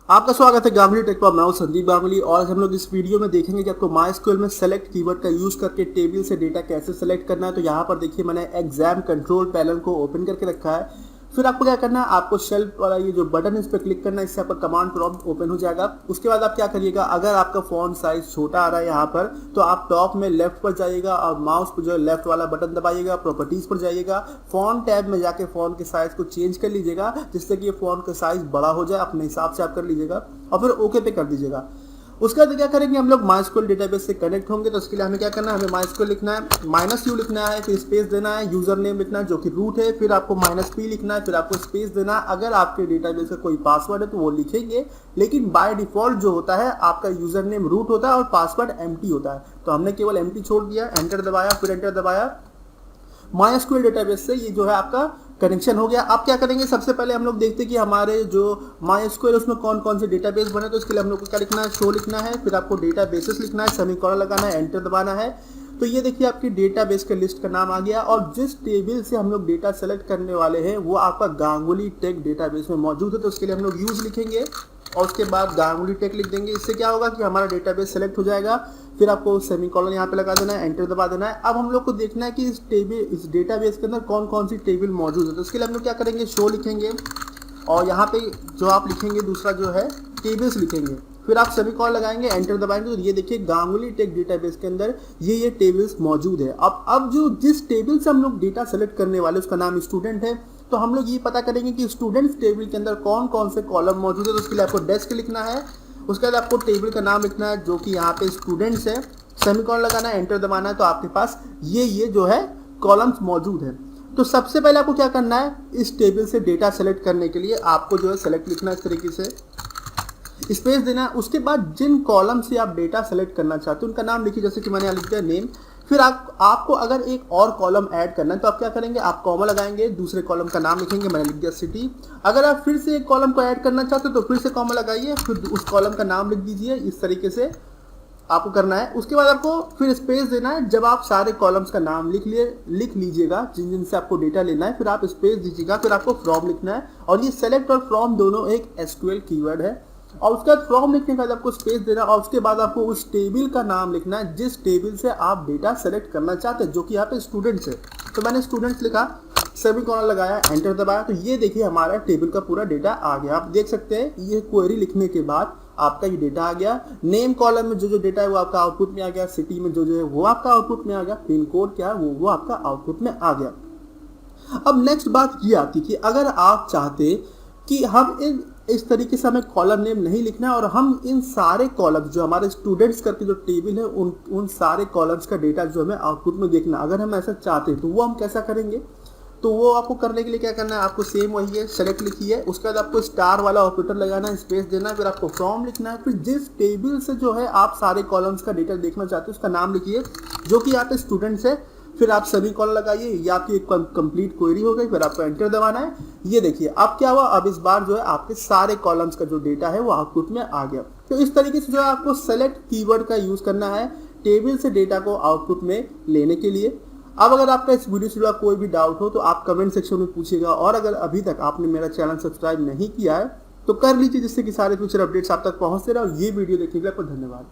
आपका स्वागत है गांगुली टेक पर। मैं हूं संदीप गांगुली और आज हम लोग इस वीडियो में देखेंगे कि आपको माई में सेलेक्ट कीवर्ड का यूज करके टेबल से डेटा कैसे सेलेक्ट करना है। तो यहाँ पर देखिए मैंने एग्जाम कंट्रोल पैनल को ओपन करके रखा है। फिर आपको क्या करना है, आपको शेल्फ वाला ये जो बटन है इस पर क्लिक करना है, इससे आपका कमांड प्रॉम्प्ट ओपन हो जाएगा। उसके बाद आप क्या करिएगा, अगर आपका फॉन्ट साइज छोटा आ रहा है यहाँ पर तो आप टॉप में लेफ्ट पर जाइएगा और माउस पर जो है लेफ्ट वाला बटन दबाइएगा, प्रॉपर्टीज पर जाइएगा, फॉन्ट टैब में जाके फॉन्ट के साइज को चेंज कर लीजिएगा जिससे कि ये फॉन्ट का साइज बड़ा हो जाए। अपने हिसाब से आप कर लीजिएगा और फिर ओके पे कर दीजिएगा। उसके बाद क्या करेंगे, हम लोग माइस्क्यूएल डेटाबेस से कनेक्ट होंगे। तो उसके लिए हमें क्या करना है, हमें माइस्क्यूएल लिखना है, -u लिखना है, फिर स्पेस देना है, यूजर नेम लिखना है जो कि रूट है, फिर आपको -p लिखना है, फिर आपको स्पेस देना है। अगर आपके डेटाबेस का कोई पासवर्ड है तो वो लिखेंगे, लेकिन बाय डिफॉल्ट जो होता है आपका यूजर नेम रूट होता है और पासवर्ड एम्प्टी होता है। तो हमने केवल एम्प्टी छोड़ दिया, एंटर दबाया, फिर एंटर दबाया। माइस्क्यूएल डेटाबेस से ये जो है आपका कनेक्शन हो गया। आप क्या करेंगे, सबसे पहले हम लोग देखते हैं कि हमारे जो माइस्क्यूएल उसमें कौन कौन से डेटाबेस बने। तो इसके लिए हम लोग को क्या लिखना है, शो लिखना है, फिर आपको डेटाबेसेस लिखना है, सेमीकोलन लगाना है, एंटर दबाना है। तो ये देखिए आपकी डेटाबेस के लिस्ट का नाम आ गया और जिस टेबल से हम लोग डेटा सेलेक्ट करने वाले हैं वो आपका गांगुली टेक डेटाबेस में मौजूद है। तो उसके लिए हम लोग यूज लिखेंगे और उसके बाद गांगुली टेक लिख देंगे। इससे क्या होगा कि हमारा डेटाबेस सेलेक्ट हो जाएगा। फिर आपको सेमीकोलन यहाँ पे लगा देना है, एंटर दबा देना है। अब हम लोग को देखना है कि इस डेटाबेस के अंदर कौन कौन सी टेबल मौजूद है। तो उसके लिए हम लोग क्या करेंगे, शो लिखेंगे और यहाँ पे जो आप लिखेंगे दूसरा जो है टेबल्स लिखेंगे, फिर आप सेमीकोलन लगाएंगे, एंटर दबाएंगे। तो ये देखिए गांगुली टेक डेटाबेस के अंदर ये टेबल्स मौजूद है। अब जो जिस टेबल से हम लोग डेटा सेलेक्ट करने वाले उसका नाम स्टूडेंट है। तो हम लोग ये पता करेंगे कि स्टूडेंट्स टेबल के अंदर कौन कौन से कॉलम मौजूद है। तो उसके लिए आपको डेस्क लिखना है, उसके बाद आपको टेबल का नाम लिखना है जो कि यहाँ पे स्टूडेंट्स है, सेमीकोलन लगाना है, एंटर दबाना है। तो आपके पास ये जो है कॉलम्स मौजूद है। तो सबसे पहले आपको क्या करना है, इस टेबल से डेटा सेलेक्ट करने के लिए आपको जो है सेलेक्ट लिखना है, इस तरीके से स्पेस देना है। उसके बाद जिन कॉलम से आप डेटा सेलेक्ट करना चाहते हैं उनका नाम लिखिए, जैसे कि मैंने यहाँ लिख दिया नेम। फिर आपको अगर एक और कॉलम ऐड करना है तो आप क्या करेंगे, आप कॉमा लगाएंगे, दूसरे कॉलम का नाम लिखेंगे, मैंने लिख दिया सिटी। अगर आप फिर से एक कॉलम को ऐड करना चाहते हो तो फिर से कॉमा लगाइए, फिर उस कॉलम का नाम लिख दीजिए। इस तरीके से आपको करना है। उसके बाद आपको फिर स्पेस देना है। जब आप सारे कॉलम्स का नाम लिख लीजिएगा जिन जिन से आपको डेटा लेना है, फिर आप स्पेस दीजिएगा, फिर आपको फ्रॉम लिखना है। और ये सेलेक्ट और फ्रॉम दोनों एक एसक्यूएल कीवर्ड है। और उसके बाद फ्रॉम लिखने के बाद आपको स्पेस देना और उसके बाद आपको उस टेबल का नाम लिखना है जिस टेबल से आप डेटा सेलेक्ट करना चाहते हैं, जो कि यहाँ पे स्टूडेंट्स है। तो मैंने स्टूडेंट्स लिखा, सेमीकोलन लगाया, एंटर दबाया। तो ये देखिए हमारा टेबल का पूरा डेटा आ गया। आप देख सकते हैं ये क्वेरी लिखने के बाद आपका ये डेटा आ गया। नेम कॉलम में जो डेटा है वो आपका आउटपुट में आ गया, सिटी में जो है वो आपका आउटपुट में आ गया, पिन कोड क्या है वो आपका आउटपुट में आ गया। अब नेक्स्ट बात ये आती कि अगर आप चाहते कि हम इस तरीके से हमें कॉलम नेम नहीं लिखना है और हम इन सारे कॉलम्स जो हमारे स्टूडेंट्स करके जो टेबल है उन सारे कॉलम्स का डेटा जो हमें आउटपुट में देखना, अगर हम ऐसा चाहते हैं तो वो हम कैसा करेंगे। तो वो आपको करने के लिए क्या करना है, आपको सेम वही है, सेलेक्ट लिखिए, उसके बाद आपको स्टार वाला ऑपरेटर लगाना है, स्पेस देना है, फिर आपको फ्रॉम लिखना है। फिर जिस टेबल से जो है आप सारे कॉलम्स का डेटा देखना चाहते हैं उसका नाम लिखिए जो कि यहाँ पे स्टूडेंट्स है। फिर आप सेमीकोलन लगाइए, ये आपकी एक कंप्लीट क्वेरी हो गई। फिर आपको एंटर दबाना है। ये देखिए अब क्या हुआ, अब इस बार जो है आपके सारे कॉलम्स का जो डेटा है वो आउटपुट में आ गया। तो इस तरीके से जो है आपको सेलेक्ट कीवर्ड का यूज करना है टेबल से डेटा को आउटपुट में लेने के लिए। अब अगर आपका इस वीडियो से जुड़ा कोई भी डाउट हो तो आप कमेंट सेक्शन में पूछिएगा और अगर अभी तक आपने मेरा चैनल सब्सक्राइब नहीं किया है तो कर लीजिए, जिससे कि सारे फ्यूचर अपडेट्स आप तक पहुंचते रहे। और ये वीडियो देखने के लिए आपको धन्यवाद।